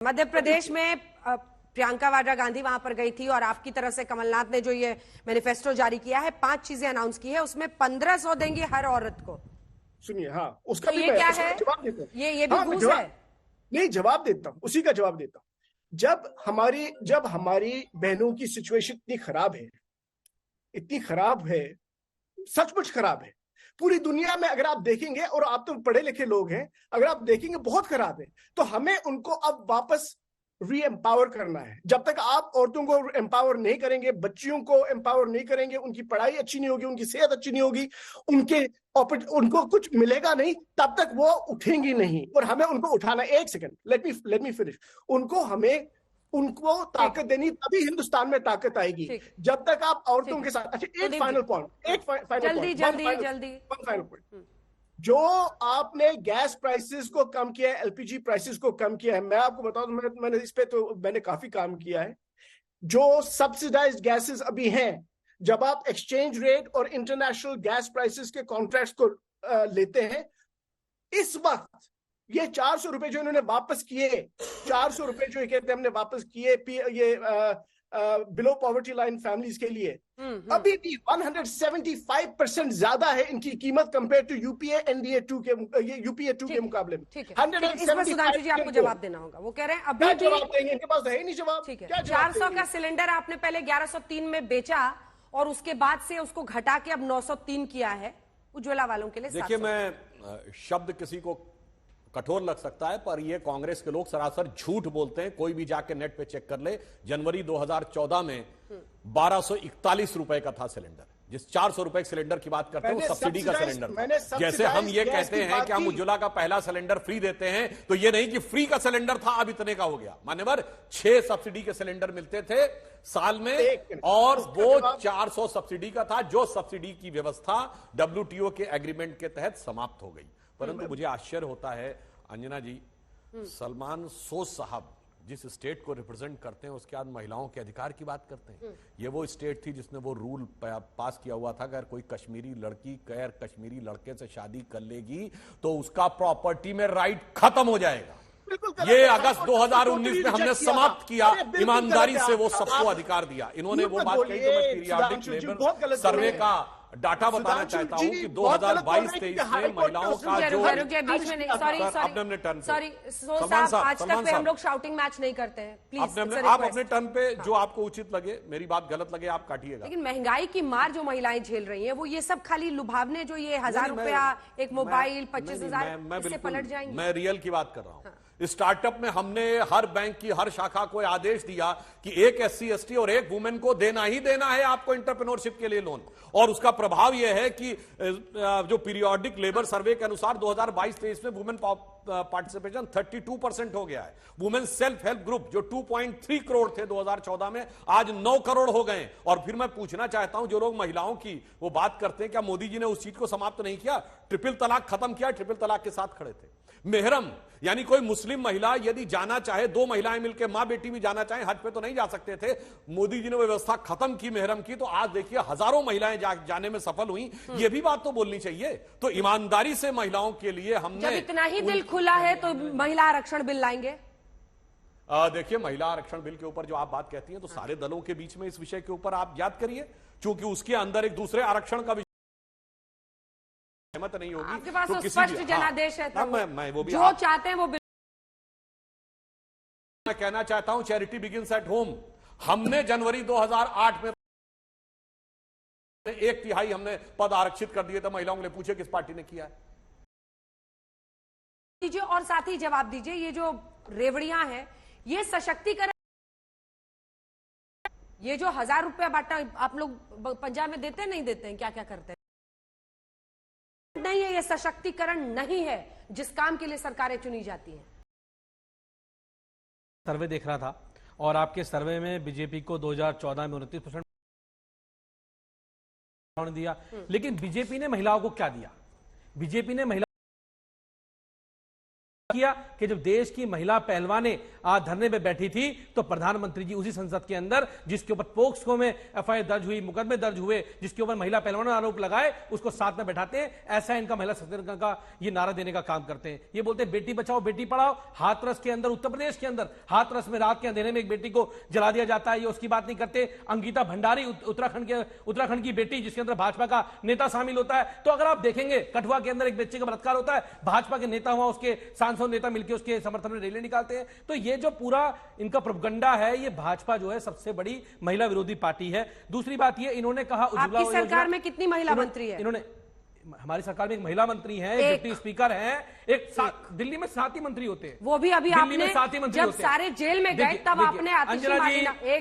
मध्य प्रदेश में प्रियंका वाड्रा गांधी वहां पर गई थी और आपकी तरफ से कमलनाथ ने जो ये मैनिफेस्टो जारी किया है, 5 चीजें अनाउंस की है, उसमें 1500 देंगे हर औरत को। सुनिए, हाँ, उसका तो भी ये मैं क्या उसका है? जवाब देता हूँ। ये भी हाँ, घूस है। नहीं, जवाब देता हूँ, उसी का जवाब देता हूँ। जब हमारी बहनों की सिचुएशन इतनी खराब है, सचमुच खराब है। पूरी दुनिया में अगर आप देखेंगे, और आप तो पढ़े लिखे लोग हैं, अगर आप देखेंगे बहुत खराब है, तो हमें उनको अब वापस री एम्पावर करना है। जब तक आप औरतों को एम्पावर नहीं करेंगे, बच्चियों को एम्पावर नहीं करेंगे, उनकी पढ़ाई अच्छी नहीं होगी, उनकी सेहत अच्छी नहीं होगी, उनको कुछ मिलेगा नहीं, तब तक वो उठेंगी नहीं। और हमें उनको उठाना, एक सेकंड, लेट मी फिनिश। उनको ताकत देनी, तभी हिंदुस्तान में ताकत आएगी। जब तक आप औरतों के साथ। अच्छा, एक फाइनल पॉइंट, जल्दी जो आपने गैस प्राइसेस को कम किया है, एलपीजी प्राइसेस को कम किया है, मैं आपको बता दूं, मैंने इस पे तो मैंने काफी काम किया है। जो सब्सिडाइज्ड गैसेस अभी हैं, जब आप एक्सचेंज रेट और इंटरनेशनल गैस प्राइसेस के कॉन्ट्रैक्ट्स को लेते हैं, इस वक्त ये 400 रुपए जो इन्होंने वापस किए, 400 रुपए जो कहते हैं हमने वापस किए ये बिलो पॉवर्टी लाइन फैमिलीज के लिए, अभी भी 175% ज्यादा है इनकी कीमत कंपेयर टू यूपीए एनडीए 2 के मुकाबले में। 175 जी आपको जवाब देना होगा। वो कह रहे हैं अभी भी जवाब देंगे, इनके पास है ही नहीं जवाब। ठीक है, 400 का सिलेंडर आपने पहले 1103 में बेचा और उसके बाद से उसको घटा के अब 903 किया है उज्ज्वला वालों के लिए। देखिए, मैं शब्द किसी को कठोर लग सकता है, पर ये कांग्रेस के लोग सरासर झूठ बोलते हैं। कोई भी जाके नेट पे चेक कर ले, जनवरी 2014 में 1241 रुपए का था सिलेंडर। जिस 400 रुपए सिलेंडर की बात करते हैं वो सब्सिडी का सिलेंडर था। जैसे हम ये कहते हैं कि हम उज्ज्वला का पहला सिलेंडर फ्री देते हैं, तो ये नहीं कि फ्री का सिलेंडर था अब इतने का हो गया। मान्यवर 6 सब्सिडी के सिलेंडर मिलते थे साल में, और वो 400 सब्सिडी का था, जो सब्सिडी की व्यवस्था WTO के एग्रीमेंट के तहत समाप्त हो गई। परंतु मुझे आश्चर्य होता है, अंजना जी, सलमान सोज साहब जिस स्टेट को रिप्रेजेंट करते हैं, उसके बाद महिलाओं के अधिकार की बात करते हैं। ये वो स्टेट थी जिसने वो रूल पास किया हुआ था, अगर कोई कश्मीरी लड़की गैर कश्मीरी लड़के से शादी कर लेगी तो उसका प्रॉपर्टी में राइट खत्म हो जाएगा। ये अगस्त 2019 में हमने समाप्त किया, ईमानदारी से वो सबको अधिकार दिया। इन्होंने वो बात कही, तो मैं पीरियाडिक लेबर सर्वे का डाटा बताना चाहता हूं कि 2022-23 में महिलाओं का जो बीच में आज तक पे हम लोग शाउटिंग मैच नहीं करते हैं, प्लीज आप अपने टर्न पे जो आपको उचित लगे, मेरी बात गलत लगे आप काटिएगा। लेकिन महंगाई की मार जो महिलाएं झेल रही हैं, वो ये सब खाली लुभावने, जो ये 1000 रुपया एक मोबाइल 25,000 इससे पलट जाएंगे। मैं रियल की बात कर रहा हूं। स्टार्टअप में हमने हर बैंक की हर शाखा को आदेश दिया कि एक SC ST और एक वुमेन को देना ही देना है आपको एंटरप्रेन्योरशिप के लिए लोन। और उसका प्रभाव यह है कि जो पीरियोडिक लेबर सर्वे के अनुसार 2022-23 में वुमेन पार्टिसिपेशन 32% हो गया है। वुमेन सेल्फ हेल्प ग्रुप जो 2.3 करोड़ थे 2014 में, आज 9 करोड़ हो गए। और फिर मैं पूछना चाहता हूं, जो लोग महिलाओं की वो बात करते हैं, क्या मोदी जी ने उस चीज को समाप्त नहीं किया? ट्रिपल तलाक खत्म किया, ट्रिपल तलाक के साथ खड़े थे। मेहरम यानी कोई मुस्लिम महिला यदि जाना चाहे, 2 महिलाएं मिलकर, मां बेटी भी जाना चाहे, हज पे तो नहीं जा सकते थे, मोदी जी ने व्यवस्था खत्म की मेहरम की, तो आज देखिए हजारों महिलाएं जाने में सफल हुई। ये भी बात तो बोलनी चाहिए। तो ईमानदारी से महिलाओं के लिए हमने, जब इतना ही दिल खुला है तो महिला आरक्षण बिल लाएंगे। देखिए, महिला आरक्षण बिल के ऊपर जो आप बात कहती हैं, तो सारे दलों के बीच में इस विषय के ऊपर आप याद करिए, क्योंकि उसके अंदर एक दूसरे आरक्षण का सहमत नहीं होगी। आपके पास तो स्पष्ट जनादेश है, तो मैं वो भी जो चाहते हैं वो मैं कहना चाहता हूं, चैरिटी बिगिंस एट होम। हमने जनवरी 2008 में 1/3 हमने पद आरक्षित कर दिए थे महिलाओं के लिए। पूछे किस पार्टी ने किया है? दीजिए और साथ ही जवाब दीजिए, ये जो रेवड़ियां हैं, ये सशक्तिकरण, ये जो 1000 रुपया बांटा आप लोग पंजाब में देते हैं, नहीं देते हैं, क्या क्या करते हैं? नहीं है, ये सशक्तिकरण नहीं है जिस काम के लिए सरकारें चुनी जाती हैं। सर्वे देख रहा था और आपके सर्वे में बीजेपी को 2014 में 29% दिया, लेकिन बीजेपी ने महिलाओं को क्या दिया? बीजेपी ने महिला किया कि जब देश की महिला पहलवानें आज धरने पे बैठी थी तो प्रधानमंत्री जी उसी संसद के अंदर जिसके ऊपर पोक्सो में एफआईआर दर्ज हुई, मुकदमे दर्ज हुए, जिसके ऊपर महिला पहलवानों ने आरोप लगाए, उसको साथ में बैठाते हैं। ऐसा इनका महिला सशक्तिकरण का ये नारा देने का काम करते हैं। ये बोलते हैं बेटी बचाओ बेटी पढ़ाओ। हाथरस के अंदर, उत्तर प्रदेश के अंदर हाथरस में रात के अंधेरे में एक बेटी को जला दिया जाता है, ये उसकी बात नहीं करते। अंकिता भंडारी उत्तराखंड की बेटी जिसके अंदर भाजपा का नेता शामिल होता है। तो अगर आप देखेंगे कठुआ के अंदर एक बच्चे का बलात्कार होता है, भाजपा के नेता हुआ उसके सांसद नेता मिलकर उसके समर्थन में रैली निकालते हैं। तो ये जो पूरा इनका प्रोपगंडा है, ये भाजपा जो है सबसे बड़ी महिला विरोधी पार्टी है। दूसरी बात ये इन्होंने कहा आपकी सरकार में कितनी महिला मंत्री है? इन्होंने हमारी सरकार में एक महिला मंत्री है, एक डिप्टी स्पीकर है, दिल्ली में 7 ही मंत्री होते हैं। वो भी अभी आपने जब सारे जेल में गए तब आपने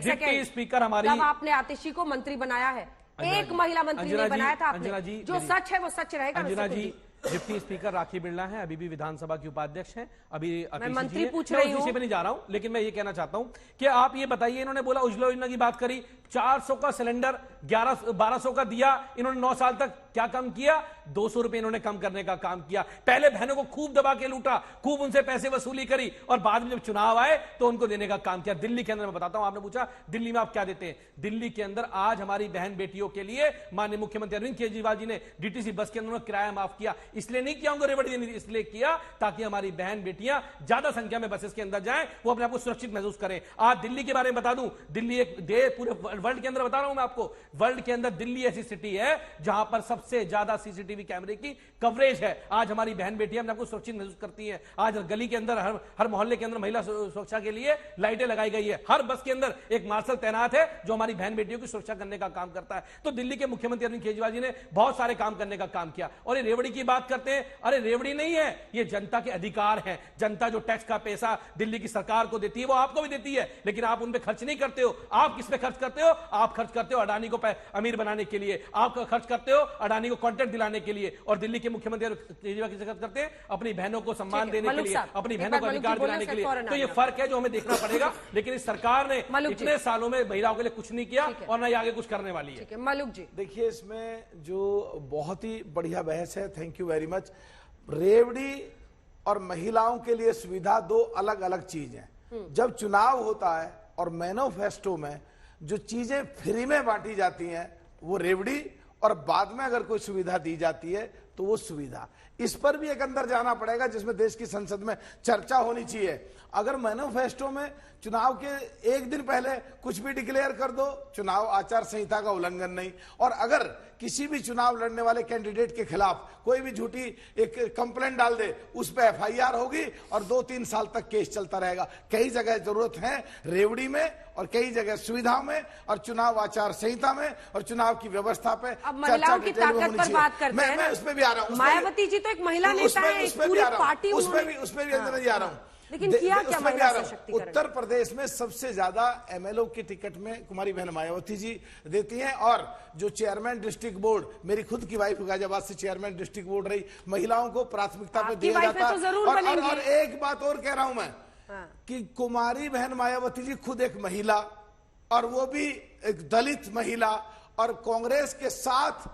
डिप्टी स्पीकर हमारी तब आपने आतिशी को मंत्री बनाया है। एक महिला मंत्री नहीं बनाया था आपने। जो सच है वो सच रहेगा। अंजना जी, डिप्टी स्पीकर राखी बिरला हैं, अभी भी विधानसभा की उपाध्यक्ष हैं। अभी मैं मंत्री पूछ रही हूं, पे नहीं जा रहा हूं, लेकिन मैं ये कहना चाहता हूं कि आप ये बताइए, इन्होंने बोला उज्ज्वला योजना की बात करी, 400 का सिलेंडर 1200 का दिया। इन्होंने 9 साल तक क्या कम किया? 200 रुपए इन्होंने कम करने का काम किया। पहले बहनों को खूब दबा के लूटा, खूब उनसे पैसे वसूली करी, और बाद में जब चुनाव आए तो उनको देने का काम किया। दिल्ली के अंदर मैं बताता हूं, आपने पूछा दिल्ली में आप क्या देते हैं। दिल्ली के अंदर आज हमारी बहन बेटियों के लिए माननीय मुख्यमंत्री अरविंद केजरीवाल जी ने डीटीसी बस के अंदर किराया माफ किया। इसलिए नहीं किया, रेवड़ी देनी, इसलिए किया ताकि हमारी बहन बेटियां ज्यादा संख्या में बसेस के अंदर जाएं, वो अपने आप को सुरक्षित महसूस करें। आज दिल्ली के बारे में बता दूं, दिल्ली एक पूरे वर्ल्ड के अंदर बता रहा हूं मैं आपको, वर्ल्ड के अंदर दिल्ली ऐसी सिटी है जहां पर सबसे ज्यादा सीसीटीवी कैमरे की कवरेज है। आज हमारी बहन बेटियां अपने आप को सुरक्षित महसूस करती हैं। आज गली के अंदर, हर मोहल्ले के अंदर महिला सुरक्षा के लिए लाइटें लगाई गई है। हर बस के अंदर एक मार्शल तैनात है जो हमारी बहन बेटियों की सुरक्षा करने का काम करता है। तो दिल्ली के मुख्यमंत्री अरविंद केजरीवाल जी ने बहुत सारे काम करने का काम किया। और ये रेवड़ी की बात करते हैं, अरे रेवड़ी नहीं है, ये जनता के अधिकार हैं। जनता जो टैक्स का पैसा दिल्ली की सरकार को देती है वो आपको भी देती है, लेकिन आप उन पे खर्च नहीं करते हो। आप किस पे खर्च करते हो? आप खर्च करते हो अडानी को अमीर बनाने के लिए, आप खर्च करते हो अडानी को कॉन्ट्रैक्ट दिलाने के लिए। और दिल्ली के मुख्यमंत्री केजरीवाल किस खर्च करते हैं? अपनी बहनों को सम्मान देने के लिए, अपनी बहनों को अधिकार दिलाने के लिए। तो ये फर्क है जो हमें देखना पड़ेगा। लेकिन इस सरकार ने इतने सालों में महिलाओं के लिए कुछ नहीं किया और न आगे कुछ करने वाली है। मलुक जी, देखिए, इसमें जो बहुत ही बढ़िया बहस है, थैंक यू वेरी मच। रेवड़ी और महिलाओं के लिए सुविधा दो अलग अलग चीज हैं। जब चुनाव होता है और मैनिफेस्टो में जो चीजें फ्री में बांटी जाती हैं वो रेवड़ी, और बाद में अगर कोई सुविधा दी जाती है तो वो सुविधा। इस पर भी एक अंदर जाना पड़ेगा जिसमें देश की संसद में चर्चा होनी चाहिए। अगर मैनिफेस्टो में चुनाव के एक दिन पहले कुछ भी डिक्लेयर कर दो, चुनाव आचार संहिता का उल्लंघन नहीं। और अगर किसी भी चुनाव लड़ने वाले कैंडिडेट के खिलाफ कोई भी झूठी एक कंप्लेंट डाल दे, उस पर एफआईआर होगी और 2-3 साल तक केस चलता रहेगा। कई जगह जरूरत है रेवड़ी में, और कई जगह सुविधा में, और चुनाव आचार संहिता में, और चुनाव की व्यवस्था पे महिलाओं की ताकत पर बात करते हैं। मैं उसमें भी आ रहा हूँ। मायावती जी तो एक महिला नेता है, पूरी पार्टी उसमें भी अंदर जा रहा हूँ। लेकिन किया क्या महिला सशक्तिकरण? उत्तर प्रदेश में सबसे ज्यादा एमएलओ की टिकट में कुमारी बहन मायावती जी देती हैं। और जो चेयरमैन डिस्ट्रिक्ट बोर्ड, मेरी खुद की वाइफ गाजियाबाद से चेयरमैन डिस्ट्रिक्ट बोर्ड रही, महिलाओं को प्राथमिकता पे दिया जाता है। और एक बात और कह रहा हूं मैं, कि कुमारी बहन मायावती जी खुद एक महिला, और वो भी एक दलित महिला, और कांग्रेस के साथ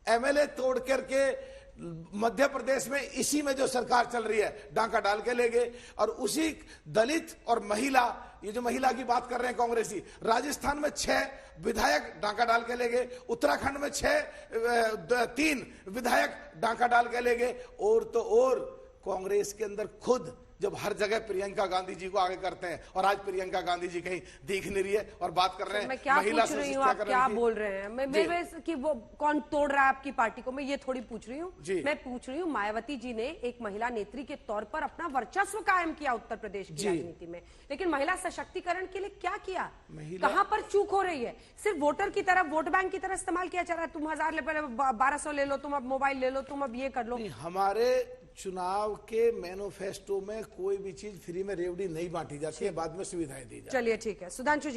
एमएलए तोड़ करके मध्य प्रदेश में इसी में जो सरकार चल रही है डांका डाल के ले गए। और उसी दलित और महिला, ये जो महिला की बात कर रहे हैं कांग्रेसी, राजस्थान में 6 विधायक डांका डाल के ले गए, उत्तराखंड में 3 विधायक डांका डाल के ले गए। और तो और कांग्रेस के अंदर खुद जब हर जगह प्रियंका गांधी जी को आगे करते हैं, और आज प्रियंका गांधी जी कहीं दिख नहीं रही है और बात कर रहे हैं मैं क्या पूछ रही हूँ, आप क्या बोल रहे हैं? मैं कि वो कौन तोड़ रहा है आपकी पार्टी को, मैं ये थोड़ी पूछ रही हूँ। मैं पूछ रही हूँ, मायावती जी ने एक महिला नेत्री के तौर पर अपना वर्चस्व कायम किया उत्तर प्रदेश की राजनीति में, लेकिन महिला सशक्तिकरण के लिए क्या किया? कहां पर चूक हो रही है? सिर्फ वोटर की तरह, वोट बैंक की तरह इस्तेमाल किया जा रहा है। तुम 1000 ले, पहले 1200 ले लो, तुम अब मोबाइल ले लो, तुम अब ये कर लो। हमारे चुनाव के मैनिफेस्टो में कोई भी चीज फ्री में रेवड़ी नहीं बांटी जाती है, बाद में सुविधाएं दी जाती। चलिए ठीक है। सुधांशु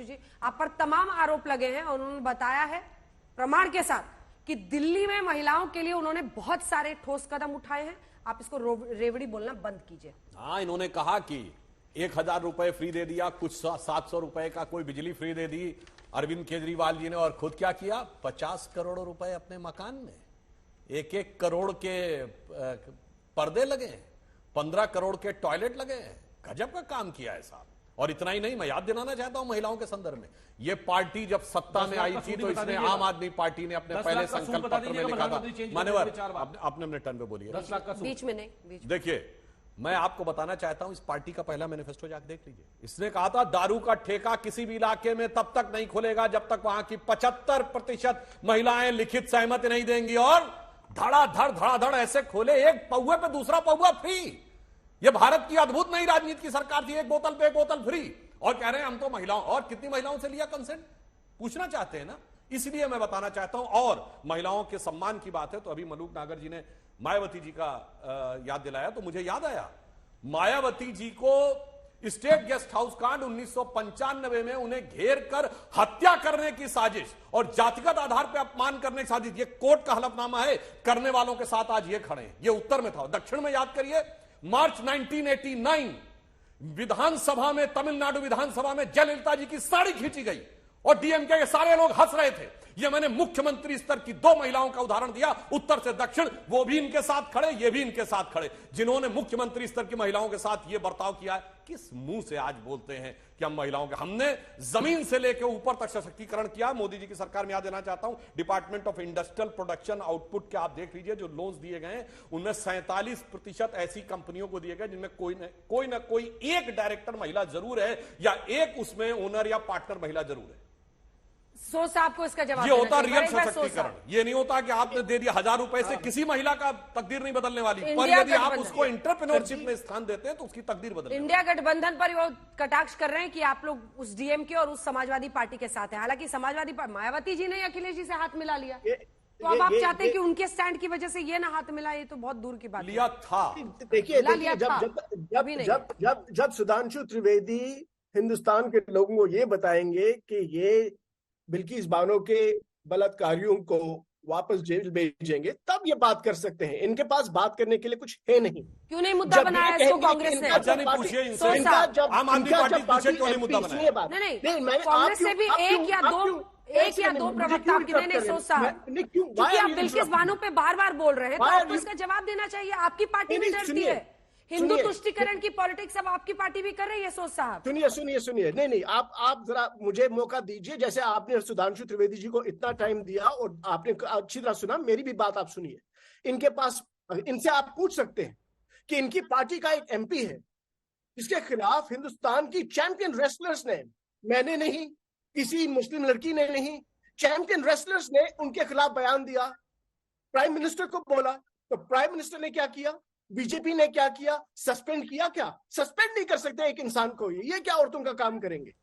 जी, आप पर तमाम आरोप लगे हैं और उन्होंने बताया है प्रमाण के साथ कि दिल्ली में महिलाओं के लिए उन्होंने बहुत सारे ठोस कदम उठाए हैं। आप इसको रेवड़ी बोलना बंद कीजिए। हाँ, इन्होंने कहा कि 1000 रुपए फ्री दे दिया, कुछ 700 रुपए का कोई बिजली फ्री दे दी अरविंद केजरीवाल जी ने। और खुद क्या किया? 50 करोड़ रुपए अपने मकान में, 1-1 करोड़ के पर्दे लगे, 15 करोड़ के टॉयलेट लगे हैं। गजब का काम किया है साहब। और इतना ही नहीं, मैं याद दिलाना चाहता हूं महिलाओं के संदर्भ में, ये पार्टी जब सत्ता में आई थी तो इसने आम आदमी पार्टी ने अपने पहले संकल्प पत्र में लिखा था, मान्यवर अपने टर्न पे बोलिए, 10 लाख का सूद। बीच में नहीं। देखिए मैं आपको बताना चाहता हूं, इस पार्टी का पहला मैनिफेस्टो जाकर देख लीजिए। इसने कहा था दारू का ठेका किसी भी इलाके में तब तक नहीं खुलेगा जब तक वहां की 75% महिलाएं लिखित सहमति नहीं देंगी, और धड़ाधड़ ऐसे खोले, एक पौवे पे दूसरा पौवा फ्री। ये भारत की अद्भुत नई राजनीति की सरकार थी, एक बोतल पे एक बोतल फ्री, और कह रहे हैं हम तो महिलाओं, और कितनी महिलाओं से लिया कंसेंट, पूछना चाहते हैं ना। इसलिए मैं बताना चाहता हूं, और महिलाओं के सम्मान की बात है तो अभी मलूक नागर जी ने मायावती जी का याद दिलाया तो मुझे याद आया, मायावती जी को स्टेट गेस्ट हाउस कांड 1995 में उन्हें घेर कर हत्या करने की साजिश और जातिगत आधार पर अपमान करने की साजिश, ये कोर्ट का हलफनामा है, करने वालों के साथ आज ये खड़े हैं। ये उत्तर में था। दक्षिण में याद करिए, मार्च 1989 विधानसभा में, तमिलनाडु विधानसभा में जयललिता जी की साड़ी खींची गई और डीएमके के सारे लोग हंस रहे थे। ये मैंने मुख्यमंत्री स्तर की 2 महिलाओं का उदाहरण दिया, उत्तर से दक्षिण, वो भी इनके साथ खड़े, ये भी इनके साथ खड़े, जिन्होंने मुख्यमंत्री स्तर की महिलाओं के साथ ये बर्ताव किया है। किस मुंह से आज बोलते हैं कि हम महिलाओं के, हमने जमीन से लेकर ऊपर तक सशक्तिकरण किया। मोदी जी की सरकार में याद देना चाहता हूं, department of industrial production output के आप देख लीजिए, जो लोन्स दिए गए उनमें 47% ऐसी कंपनियों को दिए गए जिनमें कोई ना कोई एक डायरेक्टर महिला जरूर है, या एक उसमें ओनर या पार्टनर महिला जरूर है। सोच साहब को इसका जवाब ये होता रियल देना चाहिए। सशक्तिकरण। ये नहीं होता कि आपने दे दिया 1000 रुपए से किसी महिला का तकदीर नहीं बदलने वाली, पर यदि आप उसको एंटरप्रेन्योरशिप में स्थान देते हैं तो उसकी तकदीर बदल। इंडिया गठबंधन पर वो कटाक्ष कर रहे हैं कि आप लोग उस डीएमके और उस समाजवादी पार्टी के साथ हैं। हालांकि समाजवादी मायावती जी ने अखिलेश जी से हाथ मिला लिया, तो अब आप चाहते हैं कि उनके स्टैंड की वजह से ये ना हाथ मिला, ये तो बहुत दूर की बात लिया था। देखिए जब सुधांशु त्रिवेदी हिंदुस्तान के लोगों को ये बताएंगे कि ये बिल्किस बानो के बलात्कारियों को वापस जेल भेजेंगे, तब ये बात कर सकते हैं। इनके पास बात करने के लिए कुछ है नहीं। क्यों नहीं मुद्दा बनाया इसको कांग्रेस ने? अच्छा नहीं पूछिए इनसे, आम आदमी पार्टी पूछे क्यों नहीं मुद्दा बनाया? नहीं, कांग्रेस ने भी एक या दो प्रवक्ता नहीं सोच साहब, क्योंकि आप बिल्किस बानो पे बार बोल रहे हैं तो आपको इसका जवाब देना चाहिए। आपकी पार्टी भी डरती है, हिंदू तुष्टीकरण की पॉलिटिक्स अब आपकी पार्टी भी कर रही है। सोच साहब सुनिए, नहीं आप जरा मुझे मौका दीजिए। जैसे आपने सुधांशु त्रिवेदी जी को इतना टाइम दिया और आपने अच्छी तरह सुना, मेरी भी बात आप सुनिए। इनके पास, इनसे आप पूछ सकते हैं कि इनकी पार्टी का एक एमपी है जिसके खिलाफ हिंदुस्तान की चैंपियन रेसलर्स ने, मैंने नहीं, किसी मुस्लिम लड़की ने नहीं, चैंपियन रेसलर्स ने उनके खिलाफ बयान दिया, प्राइम मिनिस्टर को बोला, तो प्राइम मिनिस्टर ने क्या किया, बीजेपी ने क्या किया, सस्पेंड किया। क्या सस्पेंड नहीं कर सकते एक इंसान को? ये क्या औरतों का काम करेंगे?